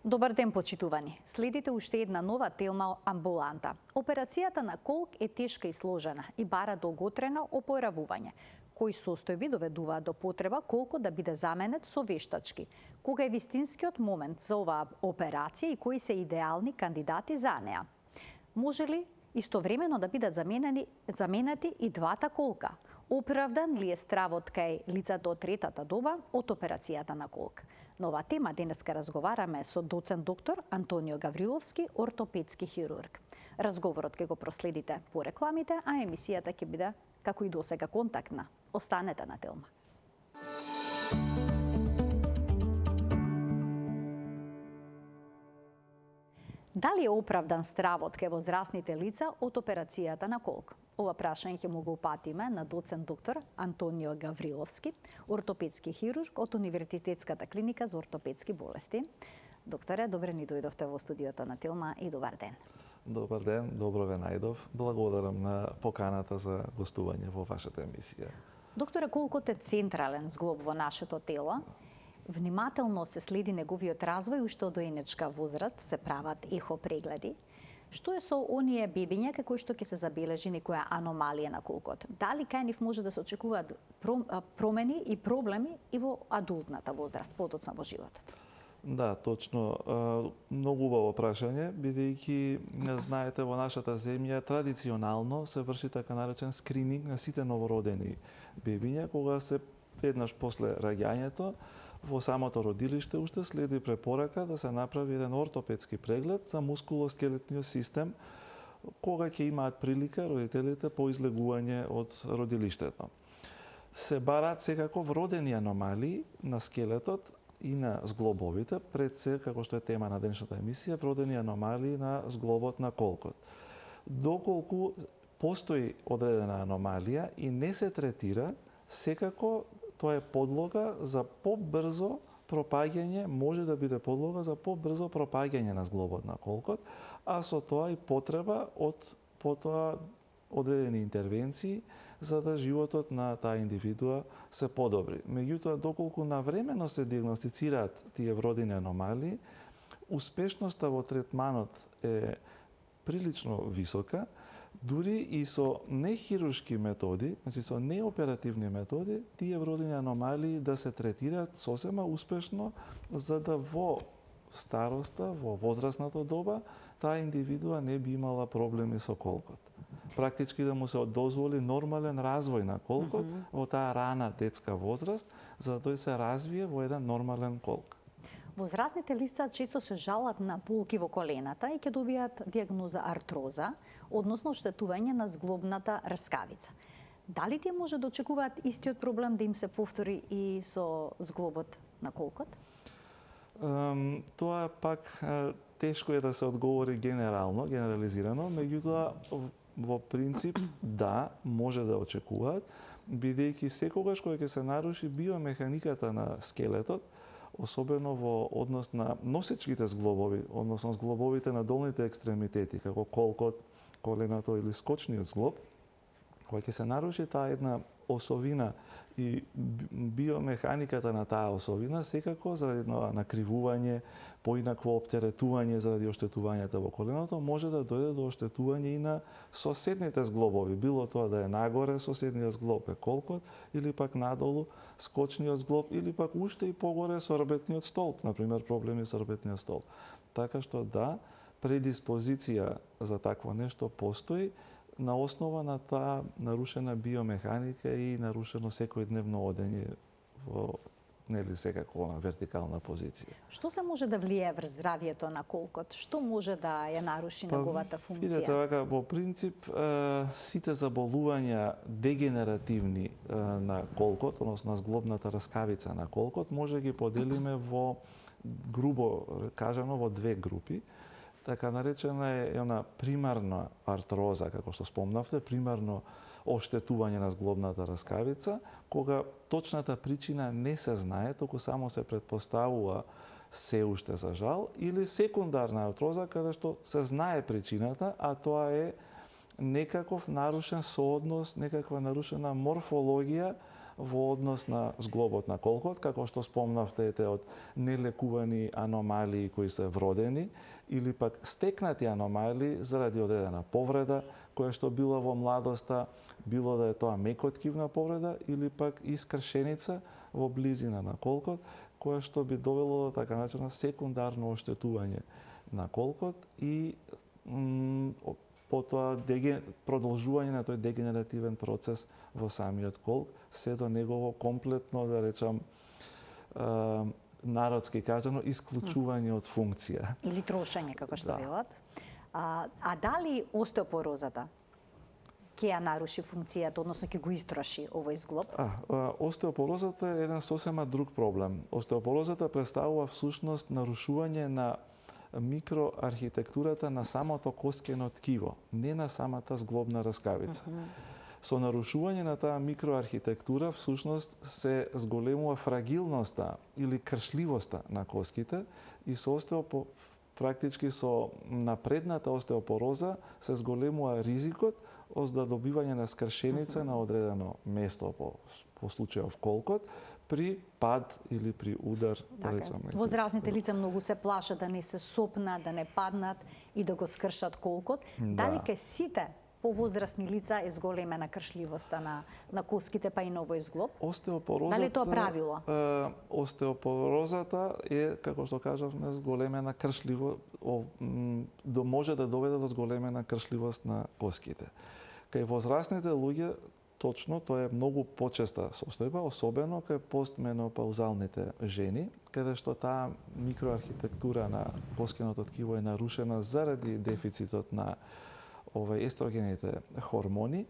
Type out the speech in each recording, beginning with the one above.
Добар ден, почитувани. Следите уште една нова тема амбуланта. Операцијата на колк е тешка и сложена и бара долготрено опоравување. Кои состојби доведуваат до потреба колко да биде заменет со вештачки? Кога е вистинскиот момент за оваа операција и кои се идеални кандидати за неа? Може ли истовремено да бидат заменети и двата колка? Оправдан ли е стравот кај лицата од третата доба од операцијата на колк? На оваа тема денеска разговараме со доцент доктор Антонио Гавриловски, ортопедски хирург. Разговорот ќе го проследите по рекламите, а емисијата ќе биде, како и досега, контактна. Останете на Телма. Дали е оправдан стравот кај возрастните лица од операцијата на колк? Ова прашање ќе му го упатиме на доцент доктор Антонио Гавриловски, ортопедски хирург од Универзитетската клиника за ортопедски болести. Докторе, добре ни дојдовте во студиото на Телма и добар ден. Добар ден, добро ве најдов. Благодарам на поканата за гостување во вашата емисија. Докторе, колкот е централен зглоб во нашето тело, внимателно се следи неговиот развој уште од доенечка возраст, се прават ехо прегледи. Што е со оние бебиња како што ќе се забележи некоја аномалија на колкот? Дали кај нив може да се очекуваат промени и проблеми и во адултната возраст, подоцна во животот? Да, точно. Многу убаво прашање, бидејќи знаете во нашата земја традиционално се врши така наречен скрининг на сите новородени бебиња, кога се веднаш после раѓањето во самото родилиште уште следи препорака да се направи еден ортопедски преглед за мускулоскелетниот систем, кога ќе имаат прилика родителите по излегување од родилиштето. Се бараат секако вродени аномалии на скелетот и на зглобовите, пред се, како што е тема на денешната емисија, вродени аномалии на зглобот на колкот. Доколку постои одредена аномалија и не се третира, секако тоа е подлога за побрзо пропаѓање, може да биде подлога за побрзо пропаѓање на зглобот на колкот, а со тоа и потреба од потоа одредени интервенции за да животот на таа индивидуа се подобри. Меѓутоа, доколку навремено се диагностицираат тие вродени аномалии, успешноста во третманот е прилично висока, дури и со нехируршки методи, значи со неоперативни методи, тие вродени аномалии да се третираат сосема успешно, за да во староста, во возрастната доба, таа индивидуа не би имала проблеми со колкот. Практички да му се дозволи нормален развој на колкот во таа рана детска возраст, за да тој се развие во еден нормален колк. Возрастните лица често се жалат на болки во колената и ќе добијат диагноза артроза, односно оштетување на зглобната рскавица. Дали тие може да очекуваат истиот проблем да им се повтори и со зглобот на колкот? Тоа пак тешко е да се одговори генерално, генерализирано, меѓутоа во принцип да, може да очекуваат, бидејќи секогаш кога ќе се наруши биомеханиката на скелетот, особено во однос на носечките зглобови, односно зглобовите на долните екстремитети, како колкот, коленото или скочниот зглоб, кога ќе се наруши таа една осовина и биомеханиката на таа осовина, секако заради накривување, поинакво оптеретување заради оштетувањата во коленото, може да дојде до оштетување и на соседните зглобови, било тоа да е нагоре соседниот зглоб е колкот, или пак надолу скочниот зглоб, или пак уште и погоре сорбетниот столб, например проблеми со сорбетниот столб. Така што да, предиспозиција за такво нешто постои, на основа на таа нарушена биомеханика и нарушено секојдневно одење во секако на вертикална позиција. Што се може да влијае врз здравието на колкот? Што може да ја наруши неговата функција? Видете, вака, во принцип, сите заболувања дегенеративни на колкот, односно на зглобната раскавица на колкот, може да ги поделиме во, грубо кажано, во две групи. Така наречена е она примарна артроза, како што спомнавте, примарно оштетување на зглобната раскавица, кога точната причина не се знае, току само се претпоставува се уште за жал, или секундарна артроза, каде што се знае причината, а тоа е некаков нарушен сооднос, некаква нарушена морфологија во однос на зглобот на колкот, како што спомнавте од нелекувани аномалии кои се вродени или пак стекнати аномалии заради одредена повреда која што била во младоста, било да е тоа мекоткивна повреда или пак искршеница во близина на колкот, која што би довело до така наречено секундарно оштетување на колкот и потоа продолжување на тој дегенеративен процес во самиот колк, се до негово комплетно, да речам, народски кажано, исклучување од функција. Или трошење, како што велат. А дали остеопорозата ќе ја наруши функцијата, односно ќе го истроши овој зглоб? Остеопорозата е еден сосема друг проблем. Остеопорозата представува всушност нарушување на микроархитектурата на самото коскено ткиво, не на самата зглобна раскавица. Со нарушување на таа микроархитектура всушност се зголемува фрагилноста или кршливоста на коските и практички со напредната остеопороза се зголемува ризикот од добивање на скршеница на одредено место по случајов колкот при пад или при удар. Возрастните лица многу се плашат да не се сопнат, да не паднат и да го скршат колкот. Дали ке сите повозрастни лица е зголемена кршливоста на коските, па и на овој зглоб? Дали е тоа правило? Остеопорозата е, како што кажавме, зголемена кршливо, може да доведе до зголемена кршливост на коските. Кај возрастните луѓе, точно, тоа е многу почеста состојба, особено кај постменопаузалните жени, каде што таа микроархитектура на коскеното ткиво е нарушена заради дефицитот на естрогените хормони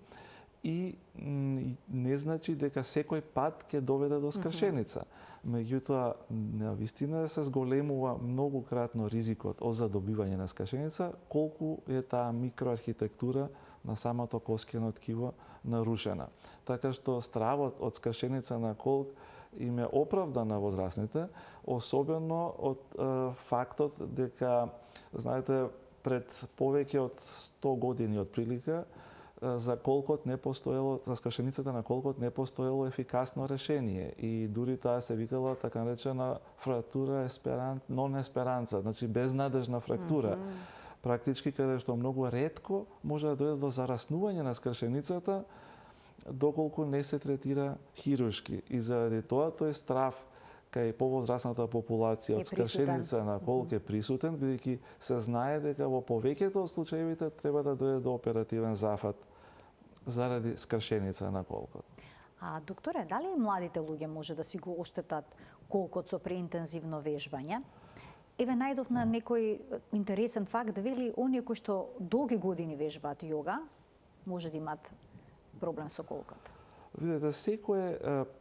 и не значи дека секој пат ќе доведе до скршеница. Меѓутоа, навистина се зголемува многукратно ризикот од задобивање на скршеница, колку е таа микроархитектура на самото коскено ткиво нарушена. Така што стравот од скршеница на колк им е оправдан на возрастните, особено од фактот дека, знаете, пред повеќе од 100 години од прилика, за колкот не постоело, за скршеницата на колкот не постоело ефикасно решение и дури таа се викала така наречена фрактура нон есперанца, значи безнадежна фрактура. Практички каде што многу ретко може да дојде до зараснување на скршеницата доколку не се третира хируршки и заради тоа тој страв кај повозрастната популација од скршеница на колк е присутен, бидејќи се знае дека во повеќето од случаевите треба да дојде до оперативен зафат заради скршеница на колкот. Докторе, дали младите луѓе може да си го оштетат колкот со преинтензивно вежбање? Еве најдов на некој интересен факт, вели оние кои што долги години вежбаат јога, може да имат проблем со колкот. Видете, секое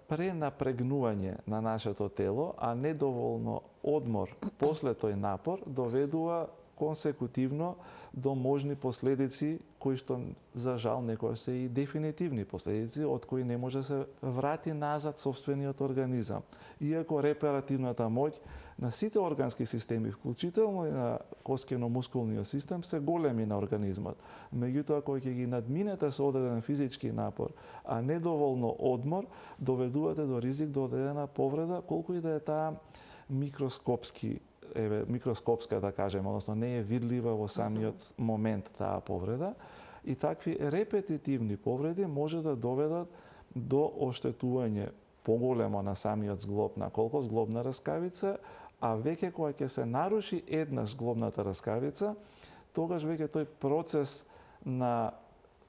пренапрегнување на нашето тело, а недоволно одмор после тој напор, доведува консекутивно до можни последици кои што за жал некои се и дефинитивни последици од кои не може да се врати назад собствениот организам. Иако репаративната моќ на сите органски системи, вклучително и на коскено-мускулниот систем, се големи на организмот. Меѓутоа, кој ќе ги надминете со одреден физички напор, а недоволно одмор, доведувате до ризик до одредена повреда, колку и да е таа микроскопска, да кажеме, односно не е видлива во самиот момент таа повреда. И такви репетитивни повреди може да доведат до оштетување поголемо на самиот зглоб на колкот, зглобна раскавица, а веќе кога ќе се наруши еднаш зглобната раскавица, тогаш веќе тој процес на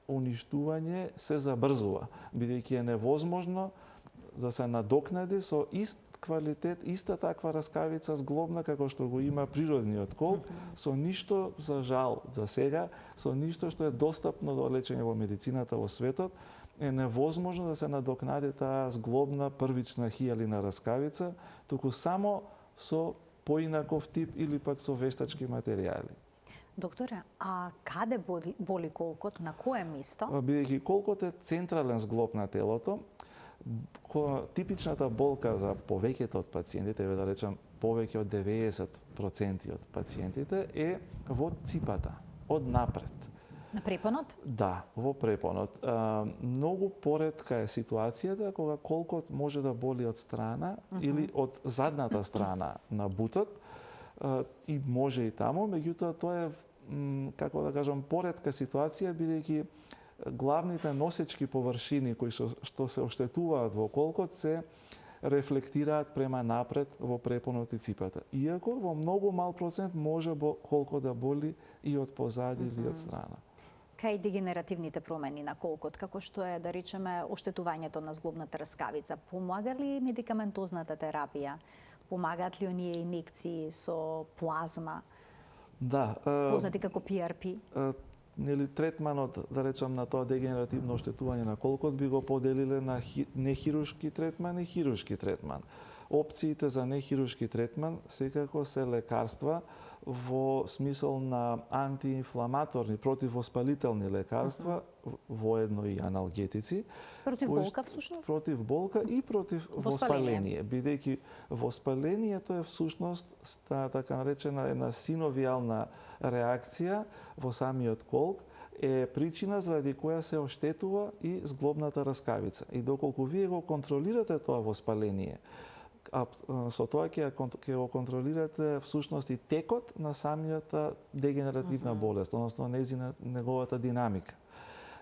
уништување се забрзува, бидејќи е невозможно да се надокнади со ист квалитет, иста таква раскавица зглобна како што го има природниот колк, со ништо, за жал, за сега, со ништо што е достапно до лечење во медицината во светот, е невозможно да се надокнади таа зглобна првична хијалина раскавица, туку само со поинаков тип или пак со вештачки материјали. Докторе, а каде боли колкот, на кое место? Бидејќи колкот е централен зглоб на телото, типичната болка за повеќето од пациентите, да речам повеќе од 90% од пациентите, е во ципата, од напред. На препонот? Да, во препонот. Многу поретка е ситуацијата кога колкот може да боли од страна или од задната страна на бутот, и може и таму, меѓутоа тоа е, како да кажам, поретка ситуација, бидејќи главните носечки површини кои што се оштетуваат во колкот се рефлектираат према напред во препонот и ципата. Иако во многу мал процент може колкот да боли и од позади или од страна. Кај дегенеративните промени на колкот, како што е, да речеме, оштетувањето на зглобната раскавица, помага ли медикаментозната терапија? Помагаат ли оние инекции со плазма, Да, познати како PRP? Нели третманот, да речам, на тоа дегенеративно оштетување на колкот би го поделиле на нехируршки третман и хируршки третман. Опциите за нехируршки третман секако се лекарства во смисол на антиинфламаторни, противвоспалителни лекарства, воедно и аналгетици. Против болка всушност? Против болка и против воспаление. Бидејќи воспалението е всушност така наречена една синовијална реакција во самиот колк, е причина заради која се оштетува и зглобната раскавица. И доколку вие го контролирате тоа воспаление, со тоа ќе го контролирате всушност и текот на самијата дегенеративна болест, односно неговата динамика.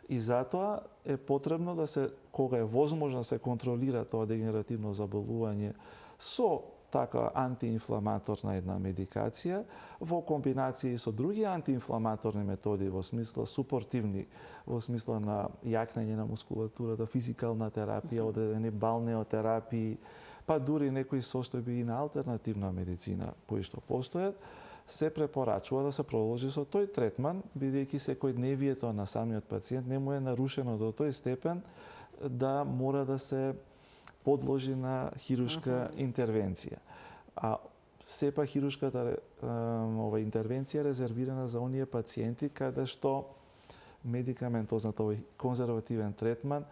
И затоа е потребно да се, кога е возможно да се контролира тоа дегенеративно заболување со така антиинфламаторна една медикација, во комбинација со други антиинфламаторни методи, во смисла супортивни, во смисла на јакнење на мускулатурата, физикална терапија, одредени балнеотерапии, па дури некои состојби и на алтернативна медицина кои што постојат, се препорачува да се продолжи со тој третман, бидејќи секојдневието на самиот пациент не му е нарушено до тој степен да мора да се подложи на хируршка интервенција. А сепак хируршката интервенција е резервирана за оние пациенти каде што медикаментозната овој конзервативен третман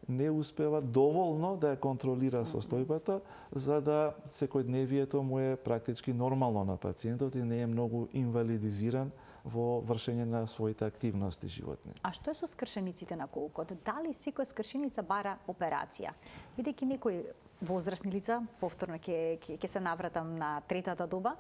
не успева доволно да ја контролира состојбата, за да секојдневието му е практички нормално на пациентот и не е многу инвалидизиран во вршење на своите активности животни. А што е со скршениците на колкот? Дали секоја скршеница бара операција? Бидејќи некои возрастни лица, повторно ќе се навратам на третата доба,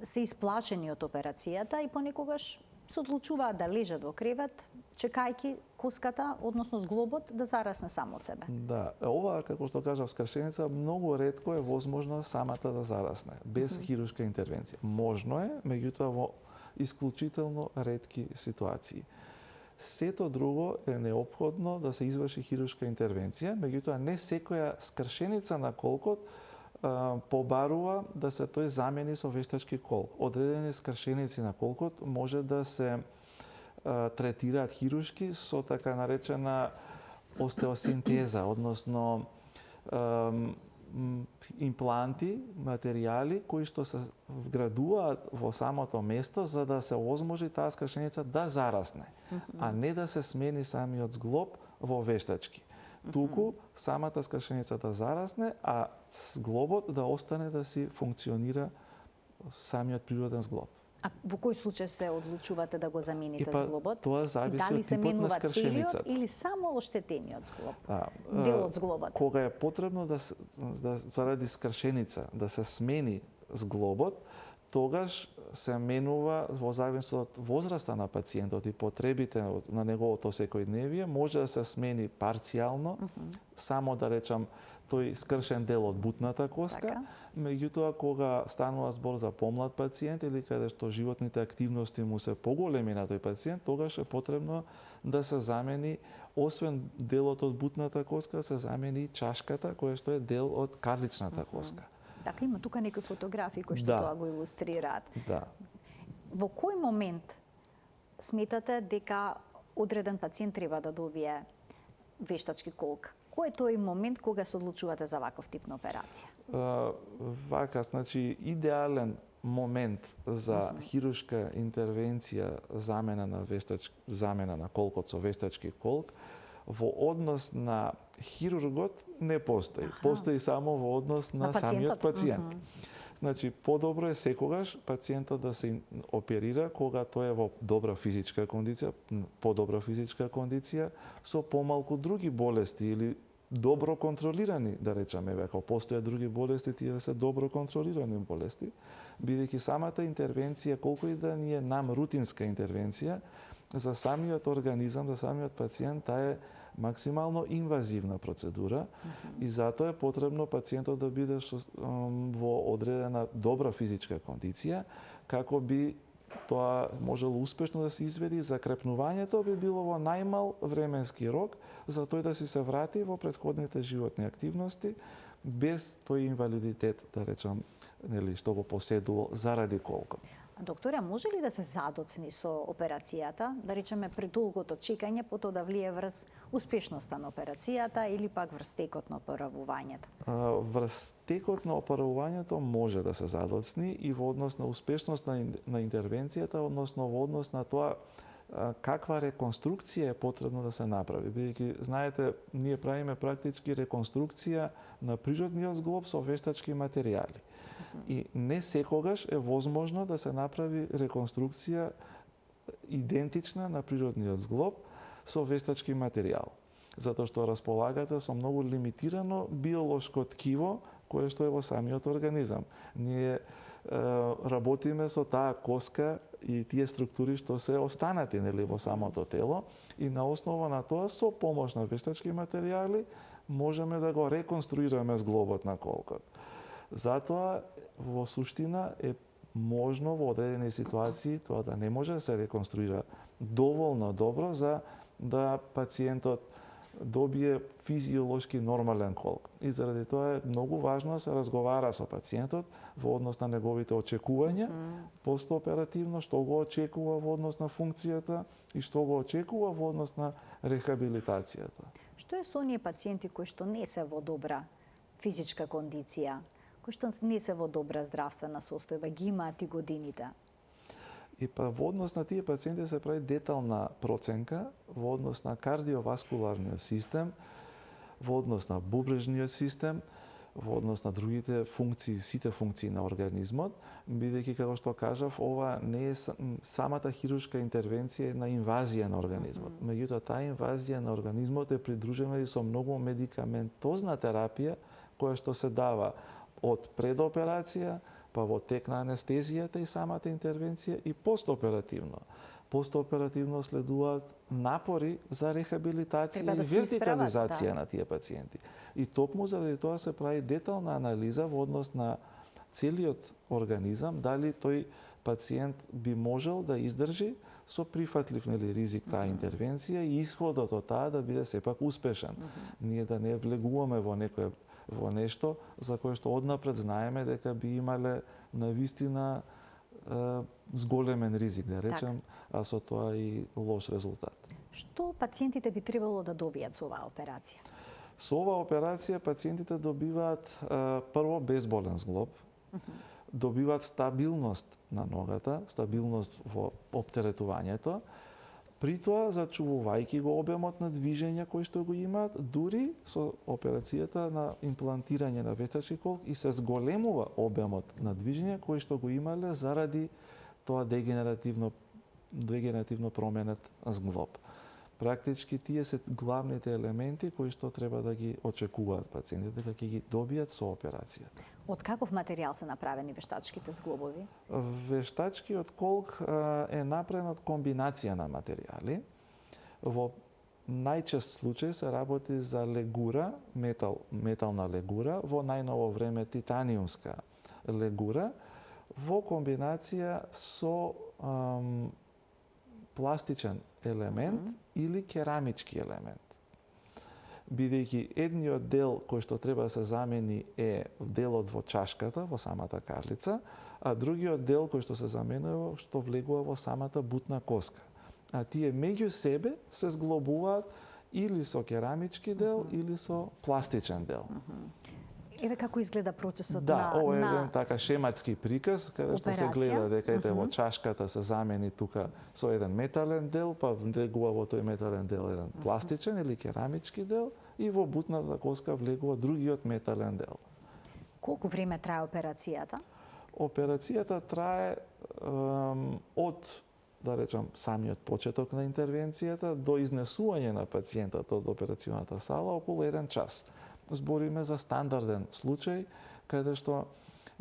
се исплашени од операцијата и понекогаш се одлучуваат да лежат во кревет, чекајќи коската, односно зглобот, да зарасне само од себе. Да, ова, како што кажав, скршеница многу ретко е возможно самата да зарасне, без хируршка интервенција. Можно е, меѓутоа во исклучително ретки ситуации. Сето друго е неопходно да се изврши хируршка интервенција, меѓутоа не секоја скршеница на колкот побарува да се тој замени со вештачки колк. Одредени скршеници на колкот може да се третираат хируршки со така наречена остеосинтеза, односно импланти, материјали кои што се вградуваат во самото место за да се овозможи таа скршеница да зарасне, а не да се смени самиот зглоб во вештачки. Туку самата скршеница да зарасне, а зглобот да остане да си функционира самиот природен зглоб. А во кој случај се одлучувате да го замените зглобот? Тоа зависи од типот на скршеницата. Дали се менува целиот или само оштетениот зглоб? Дел од зглобот? Кога е потребно да заради скршеница да се смени зглобот, тогаш се менува во зависност од возраста на пациентот и потребите на неговото секојдневие, може да се смени парцијално, само да речам тој скршен дел од бутната коска, меѓутоа кога станува збор за помлад пациент или каде што животните активности му се поголеми на тој пациент, тогаш е потребно да се замени, освен делот од бутната коска, се замени и чашката која што е дел од карличната коска. Така, има тука некои фотографии кои што тоа го илустрираат. Да. Во кој момент сметате дека одреден пациент треба да добие вештачки колк? Кој е тој момент кога се одлучувате за ваков тип на операција? Вака, значи, идеален момент за хируршка интервенција замена на колкот со вештачки колк во однос на хирургот не постои. Постои само во однос на самиот пациент. Значи, подобро е секогаш пациентот да се оперира кога тој е во добра физичка кондиција, подобра физичка кондиција, со помалку други болести или добро контролирани, да речеме, ако постојат други болести, тие да се добро контролирани болести, бидејќи самата интервенција, колку и да ни е нам рутинска интервенција, за самиот организам, за самиот пациент, таа е максимално инвазивна процедура и затоа е потребно пациентот да биде во одредена добра физичка кондиција, како би тоа можело успешно да се изведи, закрепнувањето би било во најмал временски рок, за тој да си се врати во претходните животни активности, без тој инвалидитет, да речам, нели, што го поседувал заради колкот. Докторе, може ли да се задоцни со операцијата, да речеме предолгото чекање, потоа да влие врз успешноста на операцијата или пак врз текот на операвувањето? Врз текот на операвувањето може да се задоцни и во однос на успешност на интервенцијата, односно во однос на тоа каква реконструкција е потребно да се направи. Бидејќи, знаете, ние правиме практички реконструкција на природниот зглоб со вештачки материјали. И не секогаш е возможно да се направи реконструкција идентична на природниот зглоб со вештачки материјал. Затоа што располагате со многу лимитирано биолошко ткиво кое што е во самиот организам. Ние работиме со таа коска и тие структури што се останати, нели, во самото тело, и на основа на тоа со помош на вештачки материјали можеме да го реконструираме зглобот на колкот. Затоа во суштина е можно во одредени ситуации тоа да не може да се реконструира доволно добро за да пациентот добие физиолошки нормален колк. И заради тоа е многу важно да се разговара со пациентот во однос на неговите очекувања постоперативно, што го очекува во однос на функцијата и што го очекува во однос на рехабилитацијата. Што е со оние пациенти кои што не се во добра физичка кондиција, кои што не се во добра здравствена состојба, ги имаат и годините? И па во однос на тие пациенти се прави детална проценка во однос на кардиоваскуларниот систем, во однос на бубрежниот систем, во однос на другите функции, сите функции на организмот, бидејќи, како што кажав, ова не е самата хируршка интервенција на инвазија на организмот. Меѓутоа, таа инвазија на организмот е придружена и со многу медикаментозна терапија која што се дава од предоперација, па во тек на анестезијата и самата интервенција и постоперативно. Постоперативно следуваат напори за рехабилитација и вертикализација на тие пациенти. И токму заради тоа се прави детална анализа во однос на целиот организам, дали тој пациент би можел да издржи со прифатлив, нели, ризик таа интервенција и исходот од таа да биде сепак успешен. Ние да не влегуваме во нешто за кое што однапред знаеме дека би имале навистина зголемен ризик, да речем, а со тоа и лош резултат. Што пациентите би требало да добијат со оваа операција? Со оваа операција пациентите добиваат прво безболен зглоб, добиваат стабилност на ногата, стабилност во оптеретувањето, при тоа зачувувајќи го обемот на движење кој што го имаат, дури со операцијата на имплантирање на вештачки колк и се зголемува обемот на движење кој што го имале заради тоа дегенеративно променет зглоб. Практички тие се главните елементи кои што треба да ги очекуваат пациентите дека ќе ги добијат со операцијата. Од каков материјал се направени вештачките зглобови? Вештачкиот колк е направен од комбинација на материјали. Во најчест случај се работи за легура, метална легура, во најново време титаниумска легура, во комбинација со пластичен елемент или керамички елемент. Бидејќи едниот дел кој што треба да се замени е делот во чашката, во самата карлица, а другиот дел кој што се заменува, што влегува во самата бутна коска. А тие меѓу себе се зглобуваат или со керамички дел, или со пластичен дел. Еве како изгледа процесот да, ова е еден така шематски приказ, каде што се гледа дека ете во чашката се замени тука со еден метален дел, па влегува во тој метален дел еден пластичен или керамички дел и во бутната коска влегува другиот метален дел. Колку време трае операцијата? Операцијата трае од, да речам, самиот почеток на интервенцијата до изнесување на пациентот од операционата сала околу 1 час. Збориме за стандарден случај, каде што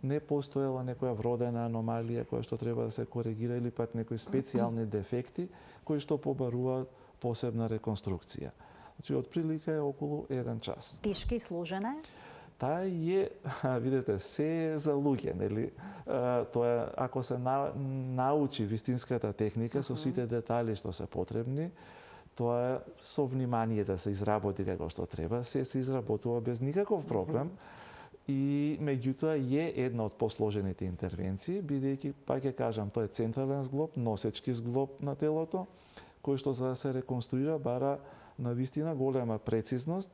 не постоела некоја вродена аномалија која што треба да се коригира или пак некои специјални дефекти кои што побаруваат посебна реконструкција. Значи, отприлика е околу 1 час. Тешка и сложена е? Таа е, видите, се е за луѓе, нели? Тоа ако се научи вистинската техника со сите детали што се потребни, тоа е со внимание да се изработи како што треба, се изработува без никаков проблем. И меѓутоа е една од посложените интервенции, бидејќи, пак ќе кажам, тоа е централен зглоб, носечки зглоб на телото, кој што за да се реконструира бара на вистина голема прецизност,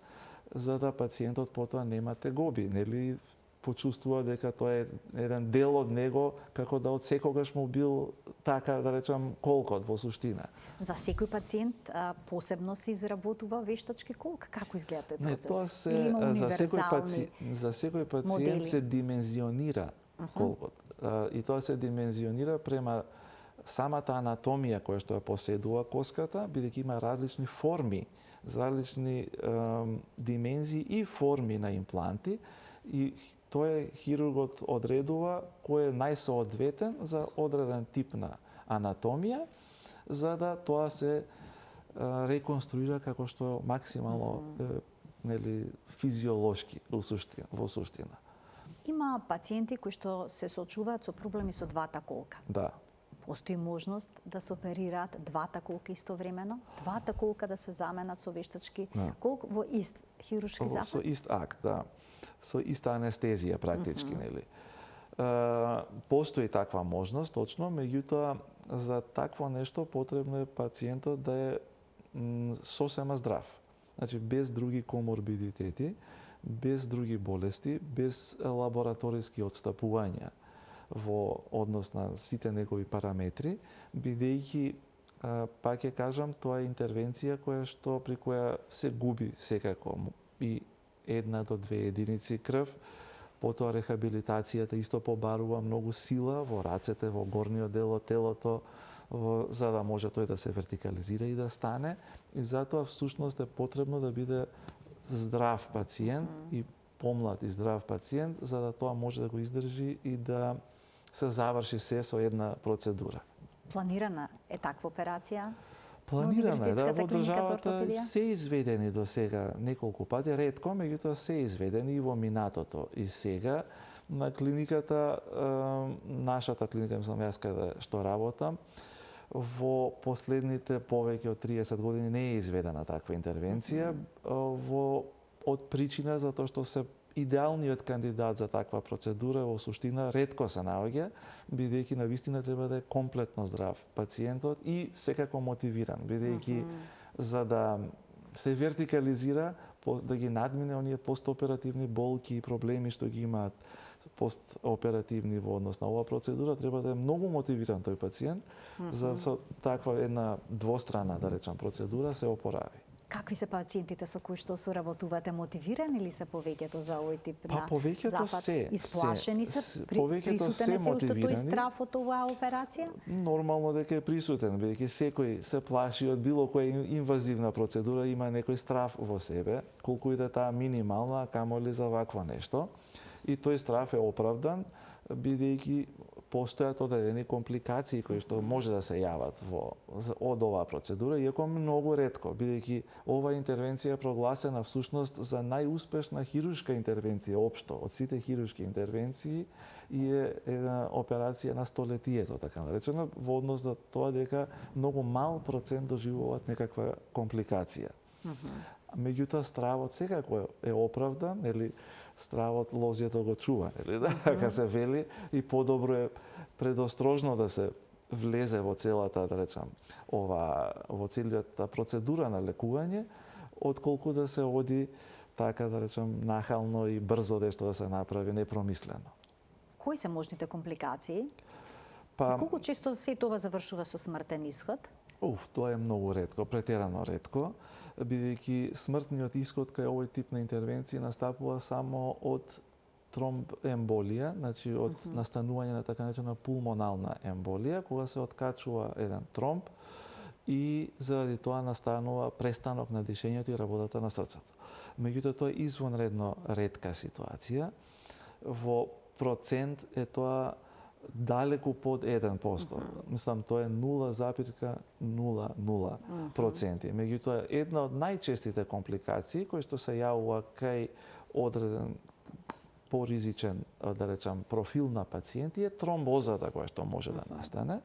за да пациентот потоа нема тегоби, нели, почувствува дека тоа е еден дел од него, како да од секогаш му бил така, да речам, колкот во суштина. За секој пациент посебно се изработува вештачки колк? Како изгледа тој процес? Не, тоа се Или има за секој пациент модели? се димензионира колкот. И тоа се димензионира према самата анатомија која што ја поседува коската, бидејќи има различни форми, различни димензии и форми на импланти, и тоа е хирургот одредува кој е најсоодветен за одреден тип на анатомија, за да тоа се реконструира како што максимално нели физиолошки во суштина. Има пациенти кои што се соочуваат со проблеми со двата колка. Да. Постои можност да се оперираат двата колка истовремено? Двата колка да се заменат со вештачки колк во ист хируршки запад? Со ист акт, да. Со иста анестезија практички, нели. Постои таква можност, точно, меѓутоа за такво нешто потребно е пациентот да е сосема здрав. Значи без други коморбидитети, без други болести, без лабораториски отстапувања во однос на сите негови параметри, бидејќи, пак ќе кажам, тоа е интервенција при која се губи секако и 1 до 2 единици крв, потоа рехабилитацијата исто побарува многу сила во рацете, во горниот дел од телото, за да може тој да се вертикализира и да стане. И затоа всушност е потребно да биде здрав пациент и помлад и здрав пациент, за да тоа може да го издржи и да се заврши се со една процедура. Планирана е таква операција? Планирана е, да, во државата се изведени до сега неколку пати, ретко, меѓутоа се изведени и во минатото. И сега на клиниката, нашата клиника, мислам јас каде што работам, во последните повеќе од 30 години не е изведена таква интервенција, од причина затоа што се идеалниот кандидат за таква процедура во суштина ретко се наоѓа, бидејќи навистина треба да е комплетно здрав пациентот и секако мотивиран, бидејќи за да се вертикализира, да ги надмине оние постоперативни болки и проблеми што ги имаат постоперативни во однос на оваа процедура, треба да е многу мотивиран тој пациент, за со таква една двострана, да речам, процедура се опорави. Какви се пациентите со кои што соработувате, мотивирани ли се повеќето за овој тип на повеќето запад? се. Исплашени се? Повеќето се присутен е се уште тој мотивирани. страф од оваа операција? Нормално дека е присутен, бидејќи секој се плаши од било која инвазивна процедура, има некој страф во себе, колку и да таа минимална, камоли за вакво нешто. И тој страф е оправдан, бидејќи постојат одредени компликации кои што може да се јават од оваа процедура, иако многу ретко, бидејќи оваа интервенција е прогласена всушност за најуспешна хируршка интервенција општо од сите хируршки интервенции и е една операција на столетието, така наречена, во однос за тоа дека многу мал процент доживуваат некаква компликација. Меѓутоа стравот секако е оправдан, или стравот лозјето го чува, или да, така се вели, и подобро е предострожно да се влезе во целата, да речам, во целата процедура на лекување, отколку да се оди така, да речам, нахално и брзо нешто да се направи непромислено. Кои се можните компликации? Колку често се тоа завршува со смртен исход? Тоа е многу ретко, претерано ретко, бидејќи смртниот исход кај овој тип на интервенции настапува само од тромбемболија, значи од настанување на така наречена пулмонална емболија, кога се откачува еден тромб и заради тоа настанува престанок на дишењето и работата на срцето. Меѓутоа, тоа е извонредно ретка ситуација. Во процент е тоа далеку под 1%. Мислам, тоа е 0,00%. Меѓутоа, една од најчестите компликации кои што се јавува кај одреден поризичен, да речам, профил на пациенти е тромбозата која што може да настане.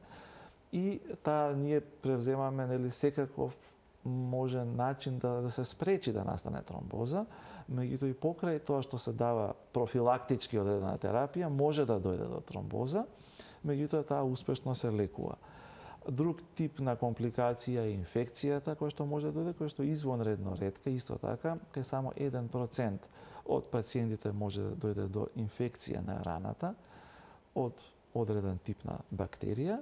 И таа ние превземаме, нели, секаков можен начин да се спречи да настане тромбоза, меѓутоа и покрај тоа што се дава профилактички одредена терапија, може да дојде до тромбоза, меѓутоа таа успешно се лекува. Друг тип на компликација е инфекцијата која што може да дојде, која што е извонредно ретка, исто така, кај само 1% од пациентите може да дојде до инфекција на раната од одреден тип на бактерија,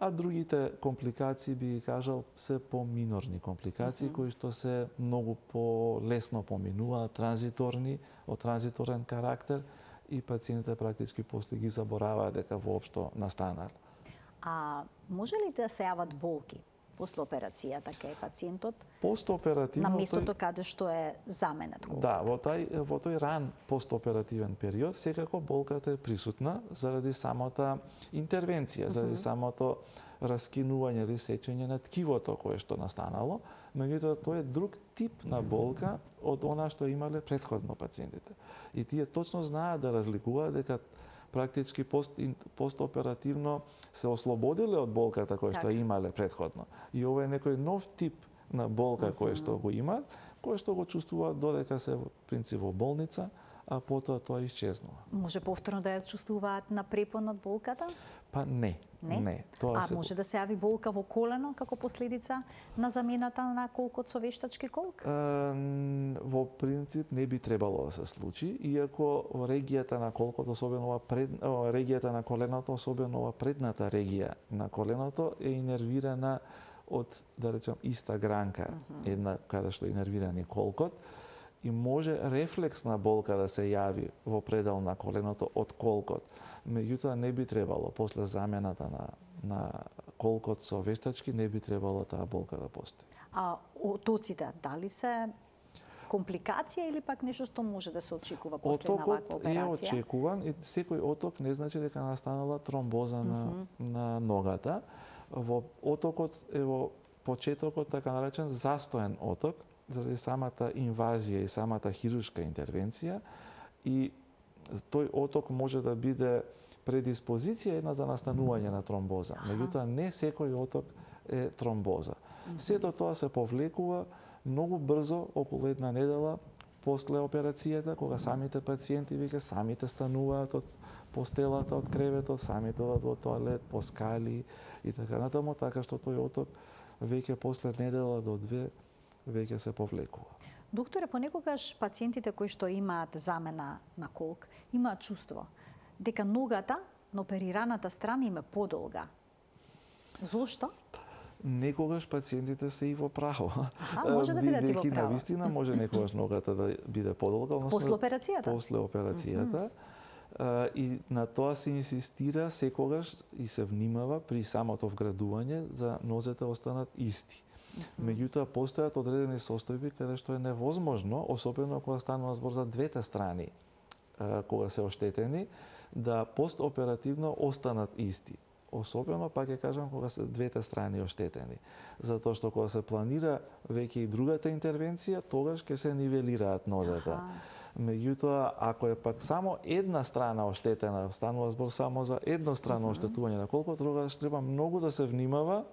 а другите компликации, би ги кажал, се поминорни компликации, кои што се многу полесно поминуваат, транзиторни, од транзиторен карактер, и пациентите практички после ги забораваат дека воопшто настанал. А може ли да се јават болки после операцијата кај пациентот? Постоперативно, на местото каде што е заменет колката? Да, во тој ран постоперативен период секако болката е присутна заради самата интервенција, заради самото раскинување или сечење на ткивото кое што настанало, меѓутоа тоа е друг тип на болка од она што имале претходно пациентите. И тие точно знаат да разликуваат дека практички постоперативно се ослободиле од болката која што имале претходно. И ова е некој нов тип на болка кој што го имаат, кој што го чувствуваат додека се принцип во болница, а потоа тоа исчезнува. Може повторно да ја чувствуваат на препон од болката? Па не. Тоа може да се јави болка во колено како последица на замената на колкот со вештачки колк? Во принцип не би требало да се случи, иако регијата на колкот, особено регијата на коленото, особено ова предната регија на коленото е инервирана од, да речем, иста гранка, една каде што е инервиран и колкот, и може рефлексна болка да се јави во предел на коленото од колкот. Меѓутоа не би требало после замената на колкот со вештачки, не би требало таа болка да постои. А отоците дали се компликација или пак нешто што може да се очекува после на ваква операција? Отокот е очекуван и секој оток не значи дека настанала тромбоза на ногата. Во отокот е во почетокот така наречен застоен оток, заради самата инвазија и самата хируршка интервенција, и тој оток може да биде предиспозиција една за настанување на тромбоза. Меѓутоа не секој оток е тромбоза. Сето тоа се повлекува многу брзо, околу една недела после операцијата, кога самите пациенти веќе самите стануваат од постелата, од креветот, самите одат во тоалет, по скали и така натаму, така што тој оток веќе после недела до две веќе се повлекува. Докторе, понекогаш пациентите кои што имаат замена на колк имаат чувство дека ногата на оперираната страна им е подолга. Зошто? Некогаш пациентите се и во право. Може да бидат и во право. Навистина може некогаш ногата да биде подолга, односно после операцијата. После операцијата. И на тоа се инсистира секогаш и се внимава при самото вградување за нозете останат исти. Меѓутоа постојат одредени состојби каде што е невозможно, особено кога станува збор за двете страни, кога се оштетени, да постоперативно останат исти. Особено, пак ќе кажам, кога се двете страни оштетени. Затоа што кога се планира веќе и другата интервенција, тогаш ќе се нивелираат нозете. Меѓутоа, ако е пак само една страна оштетена, станува збор само за едностранно оштетување на колкот, тогаш треба многу да се внимава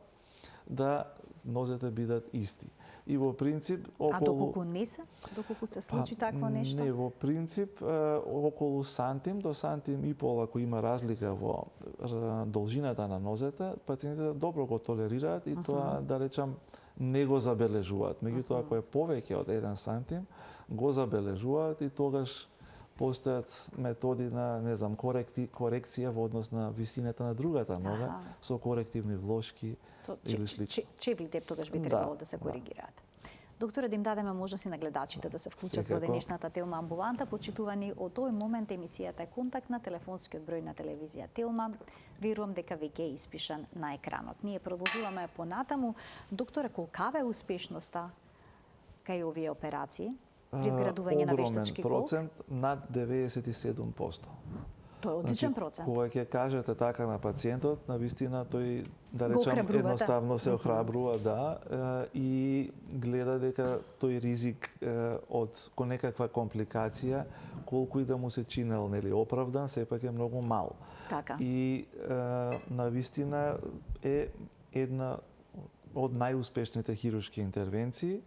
да нозете бидат исти. И во принцип околу... А доколку не се? Доколку се случи такво нешто? Не, во принцип околу сантим до сантим и пол, ако има разлика во должината на нозете, пациентите добро го толерираат и тоа, да речам, не го забележуваат. Меѓутоа, ако е повеќе од 1 сантим, го забележуваат и тогаш постојат методи на, не знам, корекција во однос на висината на другата нога со корективни влошки или слично. Чевлите тогаш би требало да се коригираат. Докторе, да им дадеме можност и на гледачите да се вклучат во денешната Телма амбуланта. Почитувани, од тој момент емисијата е контактна, телефонскиот број на телевизија Телма. Верувам дека веќе е испишан на екранот. Ние продолжуваме понатаму. Докторе, колкава е успешноста кај овие операции при вградување на вештачки колк? Огромен процент, над 97%. Тоа е одличен процент. Кога ќе кажете така на пациентот, навистина тој, да Го речем, охрабрувате. едноставно се охрабрува, да, и гледа дека тој ризик од некаква компликација, колку и да му се чинел, нели, оправдан, сепак е многу мал. Така. И навистина е една од најуспешните хируршки интервенции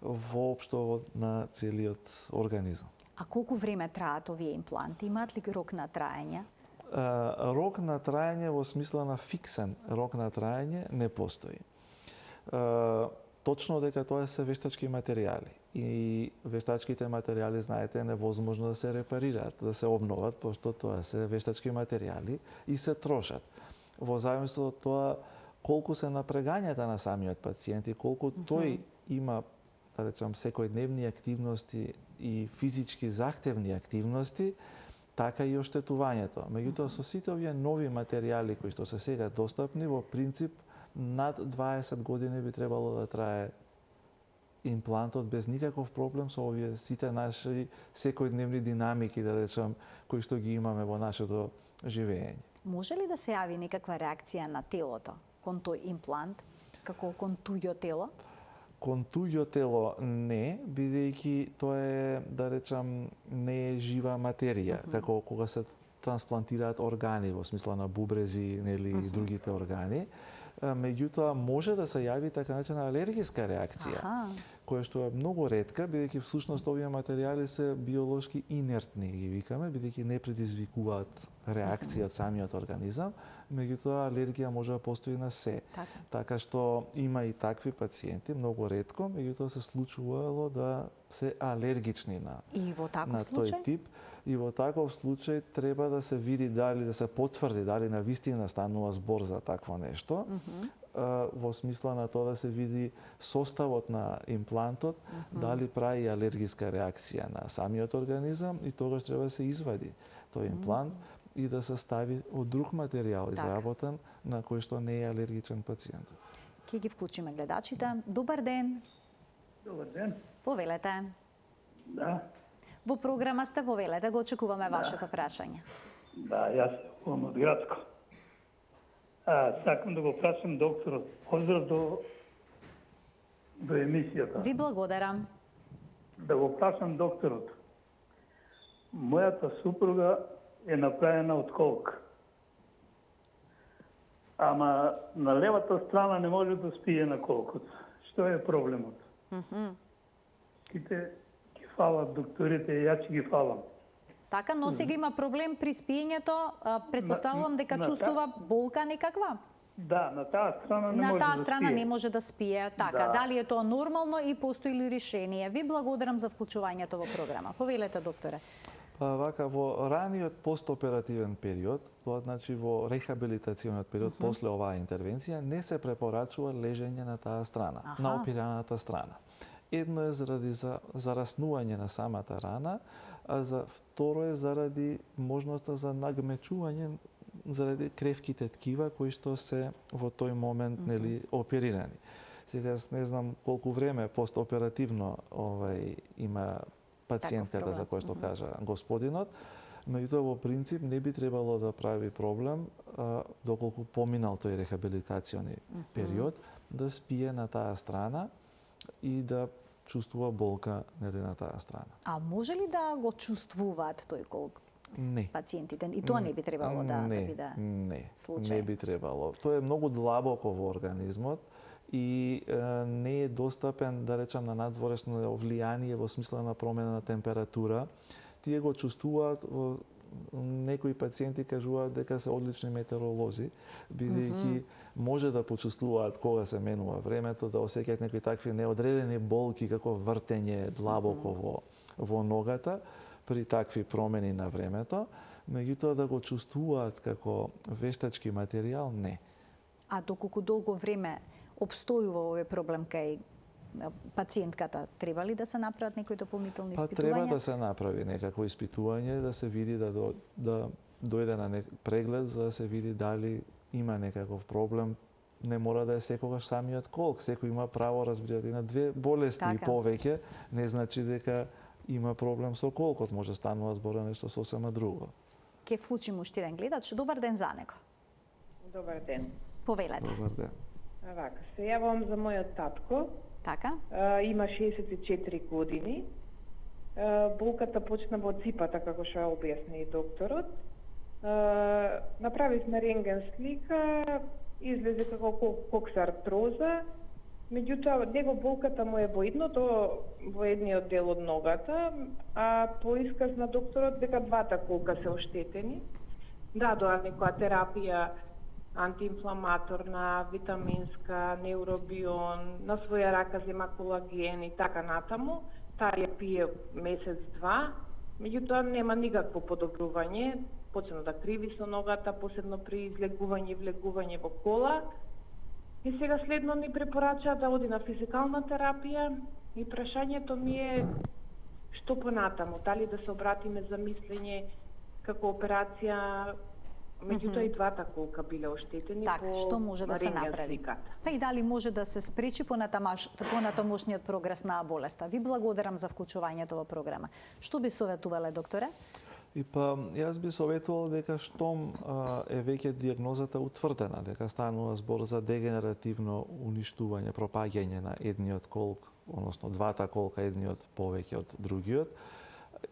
воопшто на целиот организам. А колку време траат овие импланти? Имаат ли рок на траење? Рок на траење во смисла на фиксен рок на траење не постои. Точно дека тоа се вештачки материјали. И вештачките материјали, знаете, е невозможно да се репарираат, да се обноват, пошто тоа се вештачки материјали и се трошат. Во зависност од тоа колку се напрегањата на самиот пациент и колку тој има, да речам, секојдневни активности и физички захтевни активности, така и оштетувањето. Меѓутоа, со сите овие нови материјали кои што се сега достапни, во принцип, над 20 години би требало да трае имплантот без никаков проблем со овие сите наши секојдневни динамики, да речам, кои што ги имаме во нашето живење. Може ли да се јави некаква реакција на телото кон тој имплант, како кон туѓо тело? Кон туѓо тело не, бидејќи тоа е, да речам, не е жива материја, како кога се трансплантираат органи во смисла на бубрези, нели, и другите органи. Меѓутоа може да се јави така наречена алергиска реакција, која што е многу ретка, бидејќи всушност овие материјали се биолошки инертни, ги викаме, бидејќи не предизвикуваат реакција од самиот организам, меѓутоа алергија може да постои на се. Така што има и такви пациенти, многу ретко, меѓутоа се случувало да се алергични на тој тип. И во таков случај треба да се види дали, да се потврди дали навистина станува збор за такво нешто, во смисла на тоа да се види составот на имплантот, дали прави алергиска реакција на самиот организам и тогаш треба да се извади тој имплант и да се стави од друг материјал изработен на кој што не е алергичен пациентот. Ќе ги вклучиме гледачите. Добар ден. Добар ден. Повелете. Да. Во програма сте, повелете, го очекуваме вашето прашање. Да, јас сум од Градско. Сакам да го прашам докторот. Поздрав до емисијата. Ви благодарам. Да го прашам докторот. Мојата супруга е направена од колк. Ама на левата страна не може да спие на колкот. Што е проблемот? Ките фалат докторите, ја ќе ги фалам. Така, но сега има проблем при спиењето, претпоставувам дека чувствува болка некаква? Да, на таа страна не може да спие. На таа страна не може да спие, така. Да. Дали е тоа нормално и постои ли решение? Ви благодарам за вклучувањето во програма. Повелете, докторе. Вака, во раниот постоперативен период, тоа значи во рехабилитациониот период после оваа интервенција, не се препорачува лежење на таа страна, на оперираната страна. Едно е заради зараснување на самата рана, а за второ е заради можноста за нагмечување заради кревките ткива кои што се во тој момент нели оперирани. Сега не знам колку време постоперативно има пациентката за која што кажа господинот, меѓутоа во принцип не би требало да прави проблем доколку поминал тој рехабилитациони период да спие на таа страна и да чувствува болка на таа страна. А може ли да го чувствуваат тој колк? Не. Пациентите. И тоа не би требало да биде случај? Не би требало. Тоа е многу длабоко во организмот и не е достапен, да речам, на надворешно влијание во смисла на промена на температура. Тие го чувствуваат, некои пациенти кажуваат дека се одлични метеоролози, бидејќи може да почувствуваат кога се менува времето, да осеќаат некои такви неодредени болки, како вртење длабоко во ногата при такви промени на времето, меѓутоа да го чувствуваат како вештачки материјал, не. А доколку долго време обстојува овој проблем кај пациентката, треба ли да се направат некои дополнителни Па испитувања? треба да се направи некакво испитување, да се види да дојде на преглед за да се види дали има некаков проблем. Не мора да е секогаш самиот колк, секој има право, разбирате, на две болести и повеќе, не значи дека има проблем со колкот, може станува збор за нешто сосема друго. Ке вклучим уште еден гледач. Добар ден за него. Добар ден. Повелете. Добар ден. Вака, се јавам за мојот татко. Така? Има 64 години. Болката почна во ципата, како што ја објасни и докторот. Направивме рентген слика, излезе како коксартроза. Меѓутоа, него болката му е во едното, во едниот дел од ногата, а по исказ на докторот дека двата колка се оштетени. Дадоа некоја терапија антиинфламаторна, витаминска, неуробион, на своја рака зема колаген и така натаму. Таа ја пие месец-два, меѓутоа нема никакво подобрување. Почна да криви со ногата, посебно при излегување и влегување во кола. И сега следно ни препорачаа да оди на физикална терапија и прашањето ми е што понатаму, дали да се обратиме за мислење како операција. Меѓутоа и двата колка биле оштетени така, што може да се направи? Па и дали може да се спречи понатамошниот прогрес на болеста? Ви благодарам за вклучувањето во програма. Што би советувале, докторе? И па, јас би советувал дека штом е веќе диагнозата утврдена, дека станува збор за дегенеративно уништување, пропаѓање на едниот колк, односно двата колка, едниот повеќе од другиот,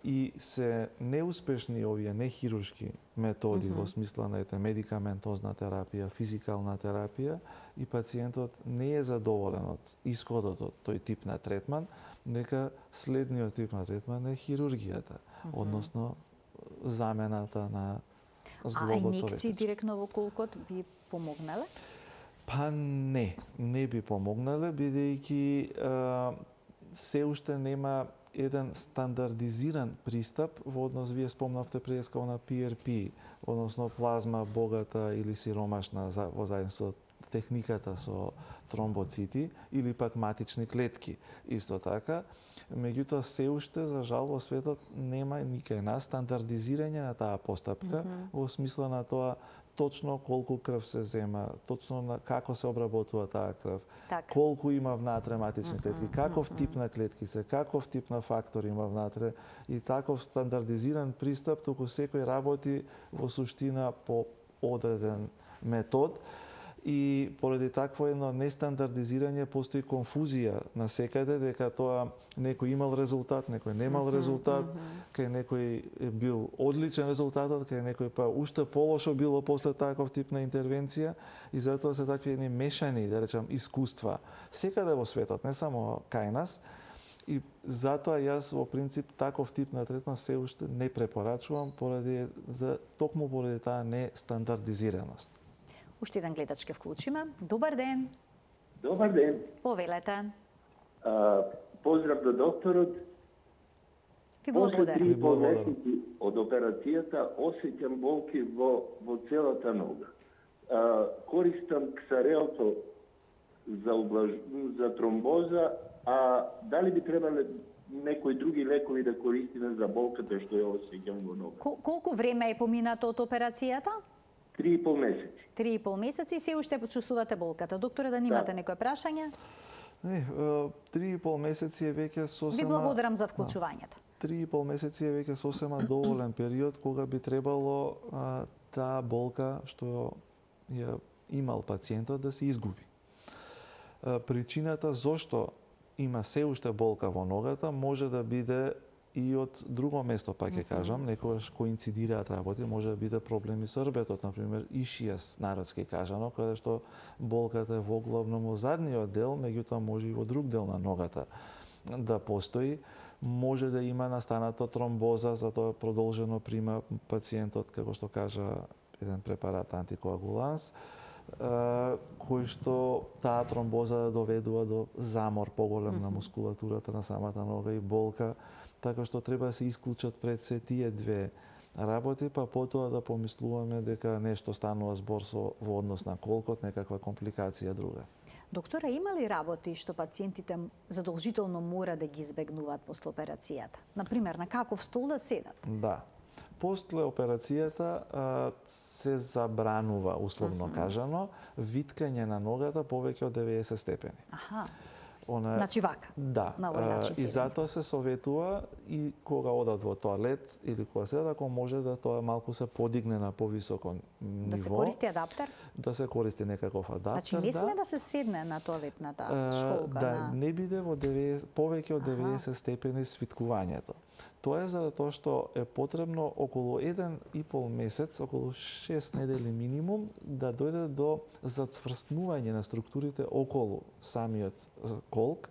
и се неуспешни овие нехируршки методи во смисла на медикаментозна терапија, физикална терапија, и пациентот не е задоволен од исходот од тој тип на третман, дека следниот тип на третман е хирургијата, односно замената на зглобот со инекции директно во колкот би помогнале? Па не би помогнале, бидејќи се уште нема еден стандардизиран пристап во однос, вие спомнавте прескао на PRP, односно плазма богата или сиромашна во заедно техниката со тромбоцити или пак матични клетки. Исто така, меѓутоа се уште за жал во светот нема никај нас стандардизирање на таа постапка во смисла на тоа точно колку крв се зема, точно на како се обработува таа крв, колку има внатре матични клетки, каков тип на клетки се, каков тип на фактор има внатре, и таков стандардизиран пристап, туку секој работи во суштина по одреден метод. И поради такво едно нестандардизирање постои конфузија на секаде дека тоа некој имал резултат, некој немал резултат, кај некој е бил одличен резултатот, кај некој па уште полошо било после таков тип на интервенција, и затоа се такви едни мешани, да речам, искуства секаде во светот, не само кај нас. И затоа јас во принцип таков тип на третман се уште не препорачувам токму поради таа нестандардизираност. Уште еден гледач ке вклучиме. Добар ден. Добар ден. Повелете. Поздрав до докторот. Ви благодарам. После 3,5 месеци од операцијата осеќам болки во целата нога. Користам ксарелто за тромбоза, а дали би требале некои други лекови да користиме за болката што ја осеќам во нога? Колку време е поминато од операцијата? 3,5 месеци. 3,5 месеци и се уште почувствувате болката. Докторе, да немате некој прашање? Не, 3,5 месеци е веќе сосема... Ви благодарам за вклучувањето. 3,5 месеци е веќе сосема доволен период кога би требало таа болка што ја имал пациентот да се изгуби. Причината зошто има се уште болка во ногата може да биде и од друго место, па ќе кажам, некогаш коинцидираат работи, може да биде проблеми со рбетот, например ишијас, народски кажано, каде што болката е во главно во задниот дел, меѓутоа може и во друг дел на ногата да постои. Може да има настанато тромбоза, затоа продолжено прима пациентот, како што кажа, еден препарат антикоагуланс, кој што таа тромбоза доведува до замор поголем на мускулатурата на самата нога и болка, така што треба да се исклучат пред се тие две работи, па потоа да помислуваме дека нешто станува збор во однос на колкот, некаква компликација друга. Доктора, има ли работи што пациентите задолжително мора да ги избегнуваат после операцијата? Например, на каков стол да седат? Да. После операцијата се забранува, условно кажано, виткање на ногата повеќе од 90 степени. Аха. Значи вака, Да, на овој начин и седење. затоа се советува и кога одат во тоалет или кога седат, ако може да тоа малку се подигне на повисоко ниво. Да се користи адаптер? Да се користи некаков адаптер, Значи не сме да се седне на тоалетната школка. Да, не биде во повеќе од 90 степени свиткувањето. Тоа е заради тоа што е потребно околу 1,5 месец, околу 6 недели минимум, да дојде до зацврстнување на структурите околу самиот колк,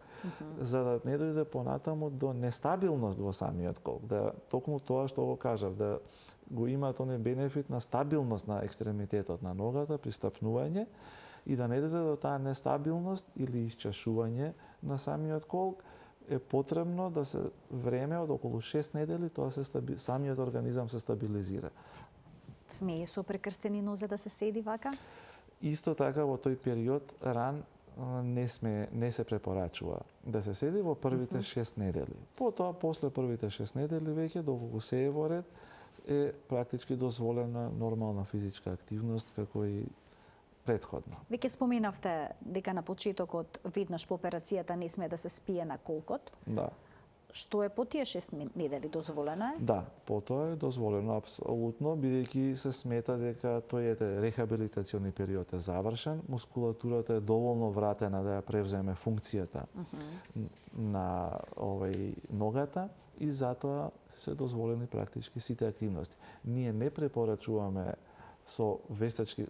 за да не дојде понатаму до нестабилност во самиот колк. Да, токму тоа што го кажав, да го има тој бенефит на стабилност на екстремитетот на ногата при стапнување и да не дојде до таа нестабилност или исчашување на самиот колк, е потребно да се време од околу 6 недели тоа самиот организам се стабилизира. Смее со прекрстени нозе да се седи вака? Исто така во тој период ран не се препорачува да се седи во првите 6 недели. Потоа, после првите 6 недели веќе доколку се е во ред, е практички дозволена нормална физичка активност како и претходно. Веќе споменавте дека на почетокот веднаш по операцијата не сме да се спие на колкот. Да. Што е по тие 6 недели дозволено е? Да, потоа е дозволено апсолутно, бидејќи се смета дека тој рехабилитациони период е завршен, мускулатурата е доволно вратена да ја превземе функцијата на ногата и затоа се дозволени практички сите активности. Ние не препорачуваме со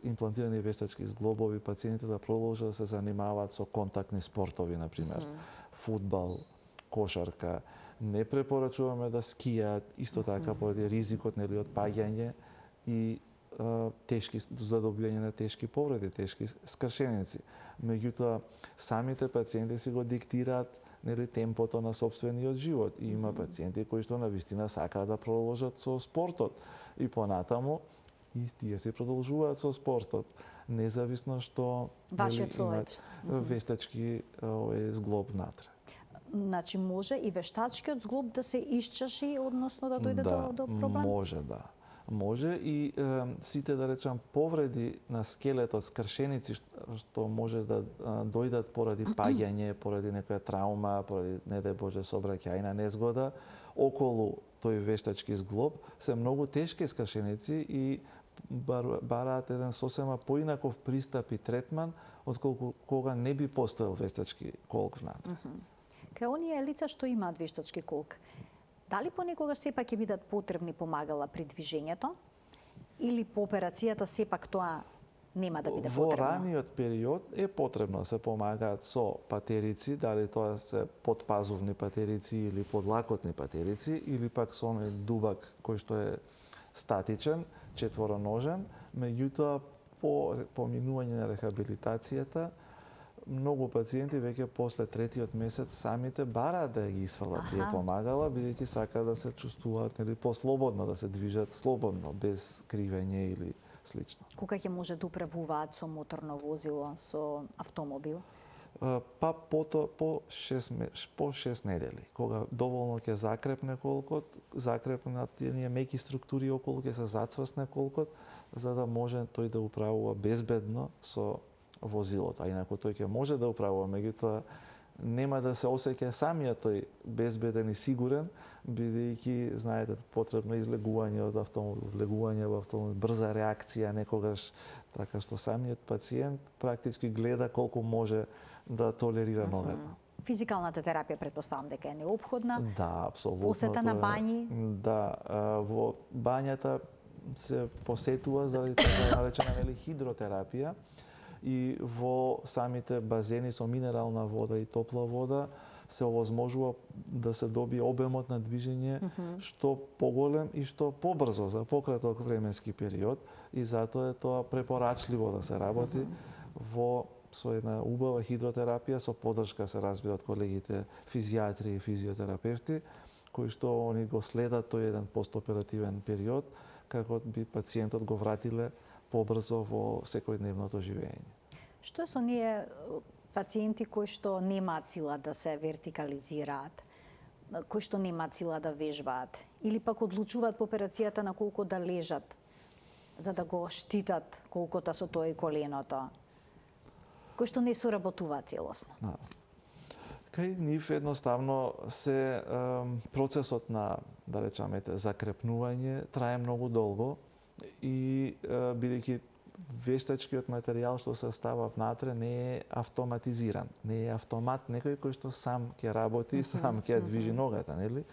имплантирани вештачки зглобови пациентите да продолжат да се занимаваат со контактни спортови, например, фудбал, кошарка. Не препорачуваме да скијаат, исто така поради ризикот од паѓање и за добивање на тешки повреди, тешки скршеници. Меѓутоа, самите пациенти си го диктираат темпото на сопствениот живот. И има пациенти кои што навистина сакаат да продолжат со спортот и понатаму и тие се продолжуваат со спортот, независно што имаат вештачки зглоб внатре. Значи може и вештачкиот зглоб да се исчаши, односно да дојде до проблем? Може, да. Може и сите, да речам, повреди на скелетот, скршеници што може да дојдат поради паѓање, поради некоја траума, поради, не дај Боже, сообраќајна незгода, околу тој вештачки зглоб, се многу тешки скршеници и бараат еден сосема поинаков пристап и третман, отколку кога не би постоел вештачки колк внатре. Кај оние лица што имаат вештачки колк, дали понекогаш сепак ќе бидат потребни помагала при движењето или по операцијата сепак тоа нема да биде потребно? Во раниот период е потребно да се помагаат со патерици, дали тоа се подпазувни патерици или подлакотни патерици, или пак со оној дубак кој што е статичен, четвороножен, меѓутоа по поминување на рехабилитацијата многу пациенти веќе после третиот месец самите бараат да ги исфрлат тие помагала, бидејќи сакаат да се чувствуваат послободно, да се движат слободно, без кривење или слично. Кога ќе може да управуваат со моторно возило, со автомобил? Па по 6 недели, кога доволно ќе закрепне колкот, закрепнат тие меки структури околу, ќе се зацврсне колкот, за да може тој да управува безбедно со возилото. А инаку тој ќе може да управува, меѓутоа нема да се осеќа самиот тој безбеден и сигурен, бидејќи, знаете, потребно излегување од автомобил, влегување во автомобил, брза реакција некогаш, така што самиот пациент практички гледа колку може да толерира ногата. Физикалната терапија претпоставам дека е неопходна. Да, апсолутно. Посета на бањи? Да, во бањата се посетува заради така наречена хидротерапија и во самите базени со минерална вода и топла вода се овозможува да се добие обемот на движење што поголем и што побрзо за пократок временски период и затоа е тоа препорачливо да се работи со една убава хидротерапија со поддршка, се разбира, од колегите физијатри и физиотерапевти, кои што они го следат тој еден постоперативен период, како би пациентот го вратиле побрзо во секојдневното живење. Што е со оние пациенти кои што немаат сила да се вертикализираат, кои што немаат сила да вежбаат, или пак одлучуваат по операцијата на колку да лежат, за да го штитат колкото со тоа и коленото, кои што не соработуваат целосно? Кај нив едноставно се процесот на, да речеме, закрепнување трае многу долго и бидејќи вештачкиот материјал што се става внатре не е автоматизиран, не е автомат, некој кој што сам ќе работи, сам ќе движи ногата, нели?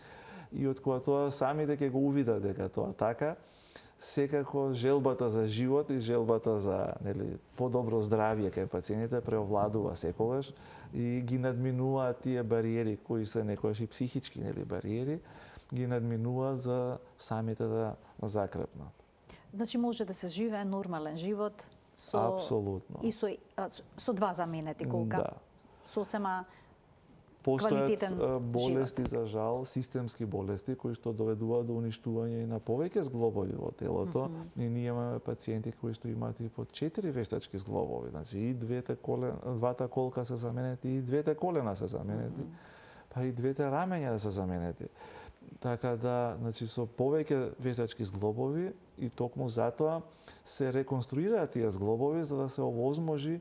И од кога тоа самите ќе го увидат дека тоа така, секако желбата за живот и желбата за, нели, подобро здравје кај пациентите преовладува секогаш и ги надминуваат тие бариери кои се некојаш и психички, нели, бариери, ги надминуваат за самите да закрепнат. Значи може да се живее нормален живот со Апсолутно. и со два заменети колка. Да. Сосема Постојат квалитетен болести за жал, системски болести кои што доведуваат до уништување и на повеќе зглобови во телото. И ние имаме пациенти кои што имаат и по 4 вештачки зглобови, значи и двата колка се заменети, и двете колена се заменети, па и двете рамења се заменети. Така да, значи со повеќе вештачки зглобови и токму затоа се реконструираат тие зглобови за да се овозможи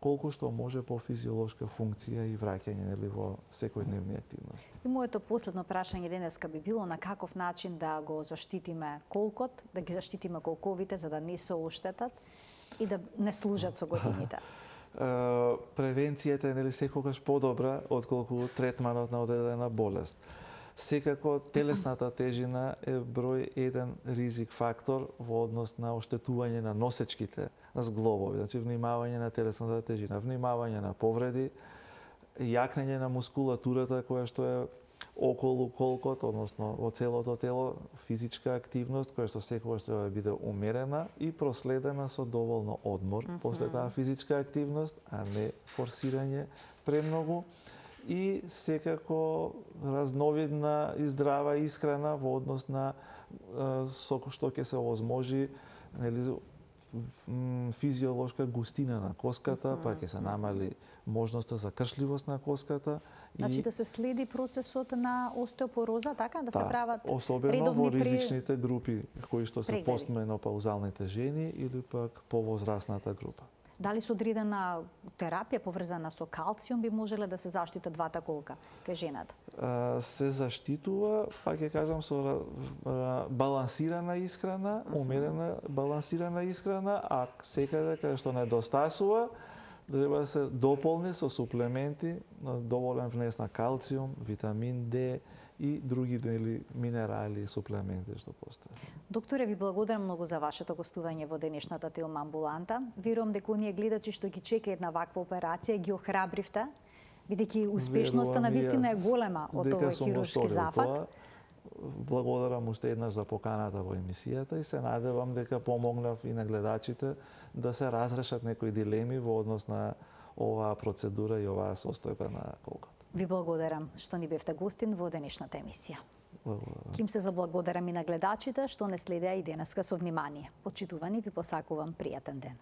колку што може по физиолошка функција и враќање, нели, во секојдневни активности. И моето последно прашање денеска би било на каков начин да го заштитиме колкот, да ги заштитиме колковите за да не се оштетат и да не служат со годините. Превенцијата е, нели, секогаш подобра отколку третманот на одредена болест. Секако телесната тежина е број 1 ризик фактор во однос на оштетување на носечките зглобови. Значи внимавање на телесната тежина, внимавање на повреди, јакнење на мускулатурата која што е околу колкот, односно во целото тело, физичка активност која што секогаш треба да биде умерена и проследена со доволно одмор после таа физичка активност, а не форсирање премногу. И секако разновидна и здрава исхрана во однос на со што ќе се овозможи, нели, физиолошка густина на коската, па ќе се намали можноста за кршливост на коската. Значи да се следи процесот на остеопороза, така? Да се прават особено редовни во ризичните групи, кои што се прегледи. постменопаузалните жени или пак повозрасната група. Дали со одредена терапија поврзана со калциум би можеле да се заштитат двата колка кај жената? Се заштитува, па ќе кажам, со балансирана исхрана, умерена балансирана исхрана, а секаде каде што недостасува, треба да се дополни со суплементи на доволен внес на калциум, витамин Д и други, нели, минерали и суплементи што постојат. Докторе, ви благодарам многу за вашето гостување во денешната Телма амбуланта. Верувам дека оние гледачи што ги чека една ваква операција ги охрабривте, бидејќи успешноста на вистина е голема од овој хируршки зафат. Благодарам уште еднаш за поканата во емисијата и се надевам дека помогнав и на гледачите да се разрешат некои дилеми во однос на оваа процедура и оваа состојба на колкот. Ви благодарам што ни бевте гостин во денешната емисија. Благодарам. Ким се заблагодарам и на гледачите што не следеа и денеска со внимание. Почитувани, ви посакувам пријатен ден.